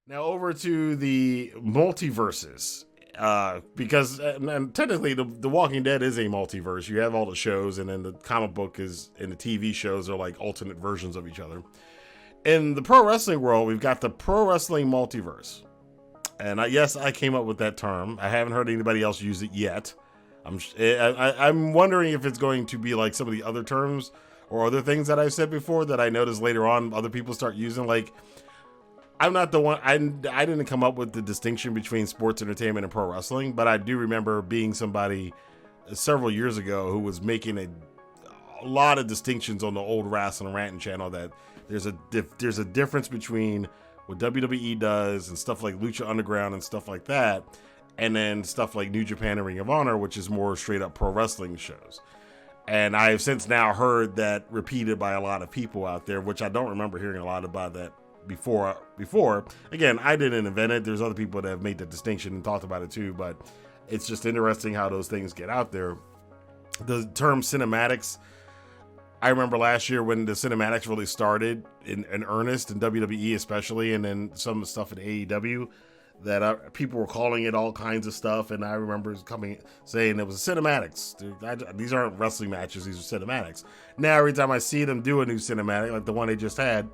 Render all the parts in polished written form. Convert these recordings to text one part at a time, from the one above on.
Now over to the multiverses. Because and technically the Walking Dead is a multiverse. You have all the shows, and then the comic book is and the TV shows are like alternate versions of each other. In the pro wrestling world, we've got the Pro Wrestling Multiverse. And yes, I came up with that term. I haven't heard anybody else use it yet. I'm wondering if it's going to be like some of the other terms or other things that I've said before that I noticed later on other people start using. Like, I'm not the one. I didn't come up with the distinction between sports entertainment and pro wrestling, but I do remember being somebody several years ago who was making a lot of distinctions on the old Wrestling Rantin channel that there's a difference between what WWE does and stuff like Lucha Underground and stuff like that, and then stuff like New Japan and Ring of Honor, which is more straight up pro wrestling shows. And I have since now heard that repeated by a lot of people out there, which I don't remember hearing a lot about that before. Again, I didn't invent it. There's other people that have made the distinction and talked about it too, but it's just interesting how those things get out there. The term cinematics, I remember last year when the cinematics really started in earnest in WWE especially, and then some stuff in AEW, that people were calling it all kinds of stuff, and I remember saying it was cinematics. Dude, these aren't wrestling matches, these are cinematics. Now every time I see them do a new cinematic, like the one they just had,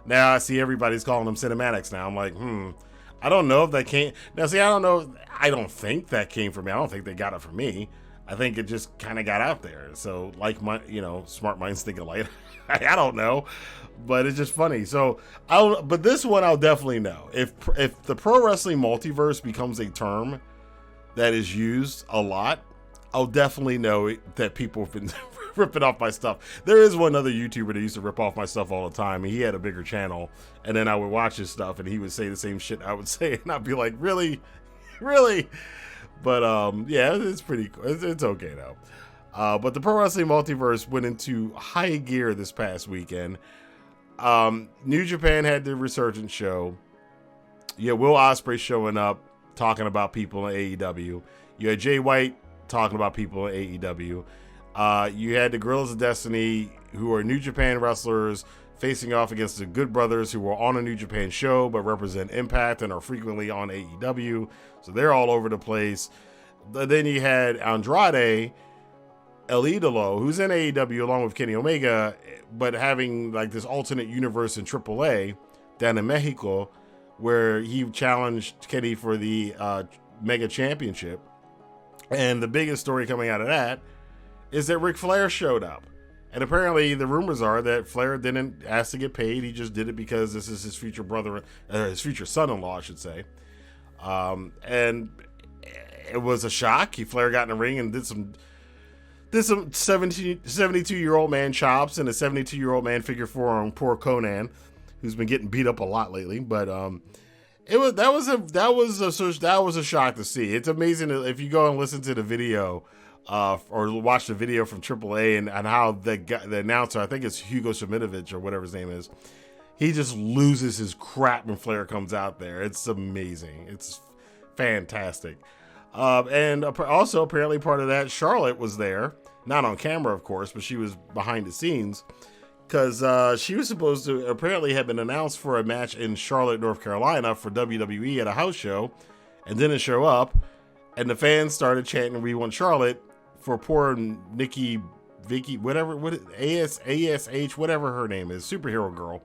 now I see everybody's calling them cinematics now. I'm like, I don't know if that came... Now see, I don't know, I don't think that came from me. I don't think they got it from me. I think it just kind of got out there. So like my, smart minds think alike. I don't know, but it's just funny. So but this one I'll definitely know. If the Pro Wrestling Multiverse becomes a term that is used a lot, I'll definitely know that people have been ripping off my stuff. There is one other YouTuber that used to rip off my stuff all the time. He had a bigger channel, and then I would watch his stuff, and he would say the same shit I would say, and I'd be like, really, really. But yeah, it's pretty cool. It's okay though. But the Pro Wrestling Multiverse went into high gear this past weekend. New Japan had the Resurgence show. You had Will Ospreay showing up, talking about people in AEW. You had Jay White talking about people in AEW. You had the Guerrillas of Destiny, who are New Japan wrestlers, facing off against the Good Brothers, who were on a New Japan show but represent Impact and are frequently on AEW. So they're all over the place. Then you had Andrade El Idolo, who's in AEW along with Kenny Omega, but having like this alternate universe in AAA down in Mexico, where he challenged Kenny for the Mega Championship. And the biggest story coming out of that is that Ric Flair showed up. And apparently the rumors are that Flair didn't ask to get paid. He just did it because this is his future brother, his future son-in-law, I should say. And it was a shock. Flair got in the ring and did some 72-year-old man chops and a 72-year-old man figure four on poor Conan, who's been getting beat up a lot lately. But that was a shock to see. It's amazing if you go and listen to the video. Or watch the video from AAA and how the announcer, I think it's Hugo Shemitovich or whatever his name is, he just loses his crap when Flair comes out there. It's amazing. It's fantastic. And also apparently part of that, Charlotte was there, not on camera of course, but she was behind the scenes because she was supposed to apparently have been announced for a match in Charlotte, North Carolina for WWE at a house show and didn't show up. And the fans started chanting, "We want Charlotte," for poor Vicky, ASH, whatever her name is, superhero girl,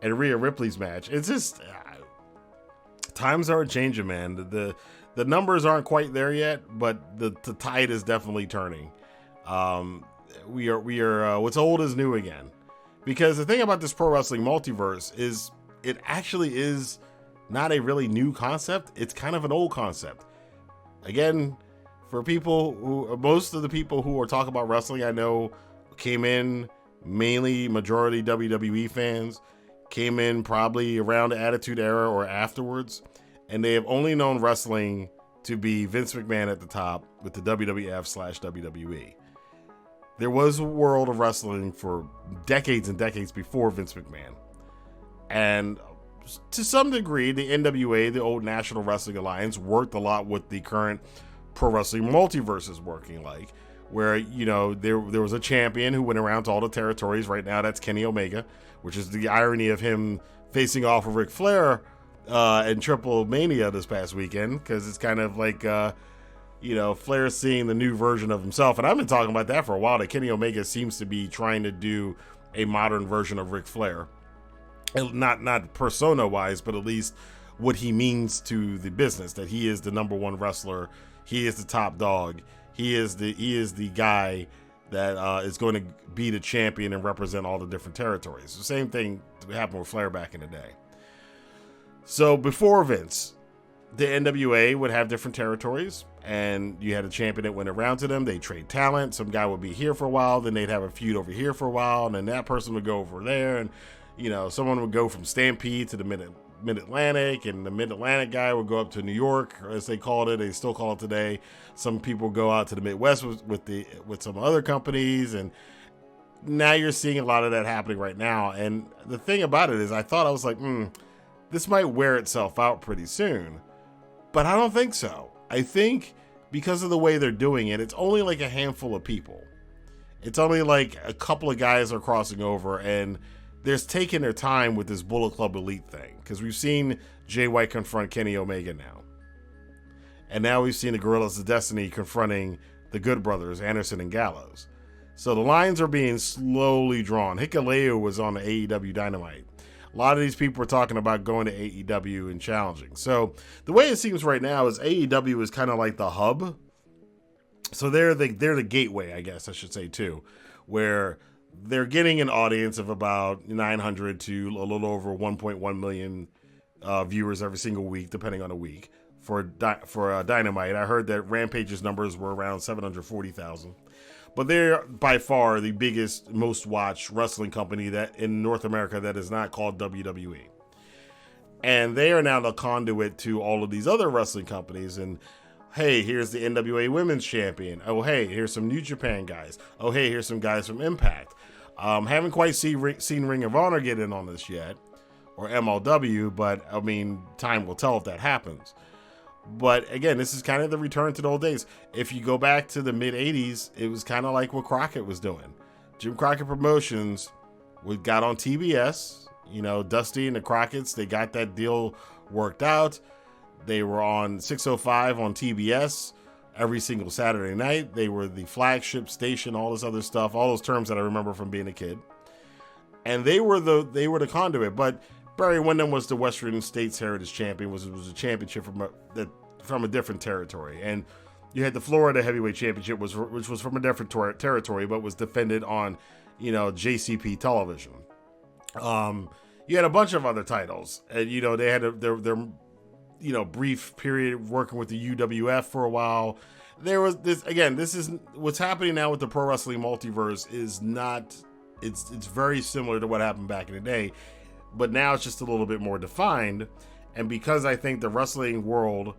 and Rhea Ripley's match. It's just times are changing, man. The numbers aren't quite there yet, but the tide is definitely turning. We are what's old is new again, because the thing about this Pro Wrestling Multiverse is it actually is not a really new concept. It's kind of an old concept. Again, for most of the people who are talking about wrestling, I know came in majority WWE fans, came in probably around the Attitude Era or afterwards, and they have only known wrestling to be Vince McMahon at the top with the WWF/WWE. There was a world of wrestling for decades and decades before Vince McMahon. And to some degree, the NWA, the old National Wrestling Alliance, worked a lot with the current Pro Wrestling Multiverse is working like, where, there was a champion who went around to all the territories. Right now, that's Kenny Omega, which is the irony of him facing off with Ric Flair and Triple Mania this past weekend, because it's kind of like, Flair seeing the new version of himself. And I've been talking about that for a while, that Kenny Omega seems to be trying to do a modern version of Ric Flair. Not persona-wise, but at least what he means to the business, that he is the number one wrestler, he is the top dog, he is the guy that is going to be the champion and represent all the different territories. The same thing happened with Flair back in the day. So before Vince, the NWA would have different territories, and you had a champion that went around to them. They trade talent. Some guy would be here for a while, then they'd have a feud over here for a while, and then that person would go over there, and someone would go from Stampede to the Mid-Atlantic, and the Mid-Atlantic guy would go up to New York, or as they called it. They still call it today. Some people go out to the Midwest with some other companies, and now you're seeing a lot of that happening right now. And the thing about it is, I was like, this might wear itself out pretty soon, but I don't think so. I think because of the way they're doing it, it's only like a handful of people. It's only like a couple of guys are crossing over, and they're taking their time with this Bullet Club Elite thing, because we've seen Jay White confront Kenny Omega now. And now we've seen the Guerrillas of Destiny confronting the Good Brothers, Anderson and Gallows. So the lines are being slowly drawn. Hikuleo was on the AEW Dynamite. A lot of these people are talking about going to AEW and challenging. So the way it seems right now is AEW is kind of like the hub. So they're the gateway, I guess I should say, too, where they're getting an audience of about 900 to a little over 1.1 million viewers every single week, depending on the week. For Dynamite, I heard that Rampage's numbers were around 740,000. But they're by far the biggest, most watched wrestling company that in North America that is not called WWE. And they are now the conduit to all of these other wrestling companies. And hey, here's the NWA Women's Champion. Oh, hey, here's some New Japan guys. Oh, hey, here's some guys from Impact. Haven't quite seen Ring of Honor get in on this yet, or MLW, but I mean, time will tell if that happens. But again, this is kind of the return to the old days. If you go back to the mid-'80s, it was kind of like what Crockett was doing. Jim Crockett Promotions got on TBS. Dusty and the Crockett's, they got that deal worked out. They were on 605 on TBS every single Saturday night. They were the flagship station, all this other stuff, all those terms that I remember from being a kid. And they were the conduit. But Barry Windham was the Western States Heritage Champion, was a championship from a different territory. And you had the Florida Heavyweight Championship, which was from a different territory, but was defended on, JCP television. You had a bunch of other titles, and they had their brief period working with the UWF for a while. There was this again. This is what's happening now with the Pro Wrestling Multiverse. Is not. It's very similar to what happened back in the day. But now it's just a little bit more defined. And because I think the wrestling world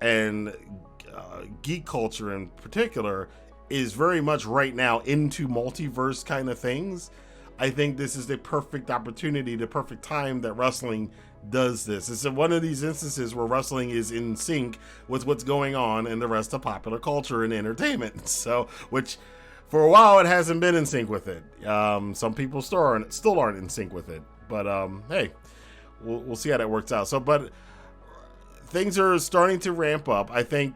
and geek culture in particular is very much right now into multiverse kind of things, I think this is the perfect opportunity, the perfect time that wrestling does this. It's one of these instances where wrestling is in sync with what's going on in the rest of popular culture and entertainment. So, which for a while it hasn't been in sync with it. Some people still aren't in sync with it. But hey, we'll see how that works out. So, but things are starting to ramp up. I think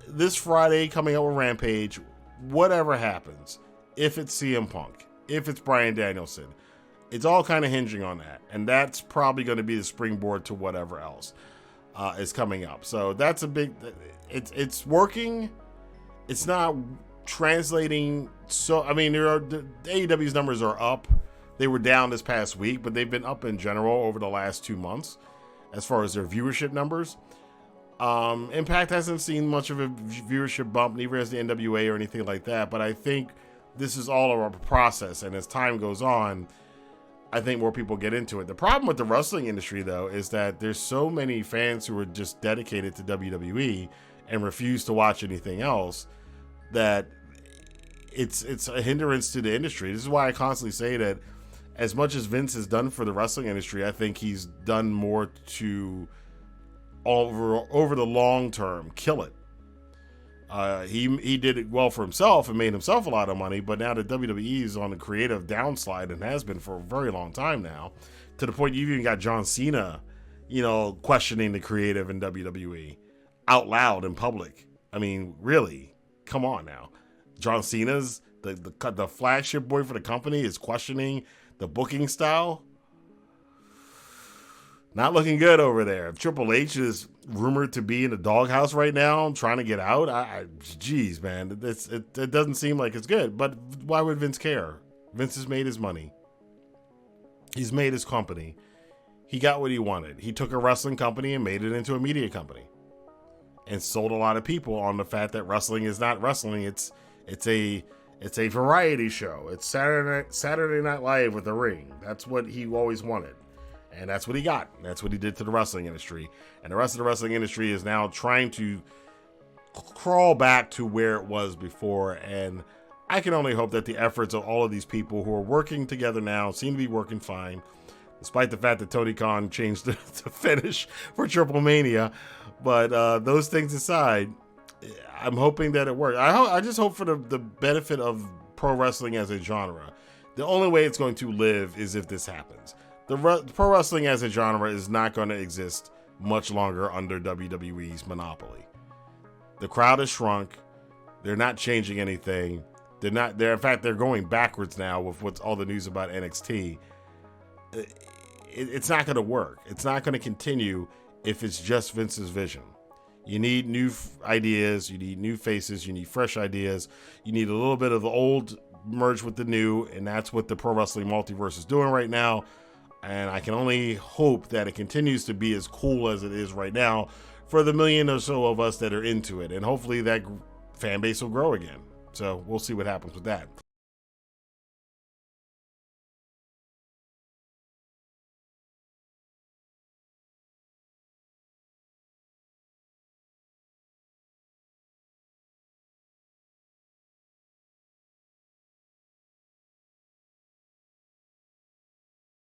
this Friday coming up with Rampage, whatever happens, if it's CM Punk, if it's Bryan Danielson, it's all kind of hinging on that. And that's probably going to be the springboard to whatever else is coming up. So that's a big, it's working. It's not translating. So, I mean, the AEW's numbers are up. They were down this past week, but they've been up in general over the last 2 months as far as their viewership numbers. Impact hasn't seen much of a viewership bump, neither has the NWA or anything like that, but I think this is all of a process, and as time goes on, I think more people get into it. The problem with the wrestling industry, though, is that there's so many fans who are just dedicated to WWE and refuse to watch anything else that it's a hindrance to the industry. This is why I constantly say that as much as Vince has done for the wrestling industry, I think he's done more to over the long term kill it. He did it well for himself and made himself a lot of money, but now the WWE is on a creative downslide and has been for a very long time now, to the point you've even got John Cena questioning the creative in WWE out loud in public. I mean, really, come on now. John Cena's the flagship boy for the company is questioning the booking style. Not looking good over there. Triple H is rumored to be in the doghouse right now, trying to get out. Geez, man, it doesn't seem like it's good. But why would Vince care? Vince has made his money. He's made his company. He got what he wanted. He took a wrestling company and made it into a media company, and sold a lot of people on the fact that wrestling is not wrestling. It's a variety show. It's Saturday Night Live with a ring. That's what he always wanted. And that's what he got. That's what he did to the wrestling industry. And the rest of the wrestling industry is now trying to crawl back to where it was before. And I can only hope that the efforts of all of these people who are working together now seem to be working fine, despite the fact that Tony Khan changed the finish for Triple Mania. But those things aside, I'm hoping that it works. I just hope for the benefit of pro wrestling as a genre. The only way it's going to live is if this happens. Pro wrestling as a genre is not going to exist much longer under WWE's monopoly. The crowd has shrunk. They're not changing anything. In fact, they're going backwards now with what's all the news about NXT. It's not going to work. It's not going to continue if it's just Vince's vision. You need new ideas. You need new faces. You need fresh ideas. You need a little bit of the old merged with the new, and that's what the Pro Wrestling Multiverse is doing right now. And I can only hope that it continues to be as cool as it is right now for the million or so of us that are into it. And hopefully that fan base will grow again. So we'll see what happens with that.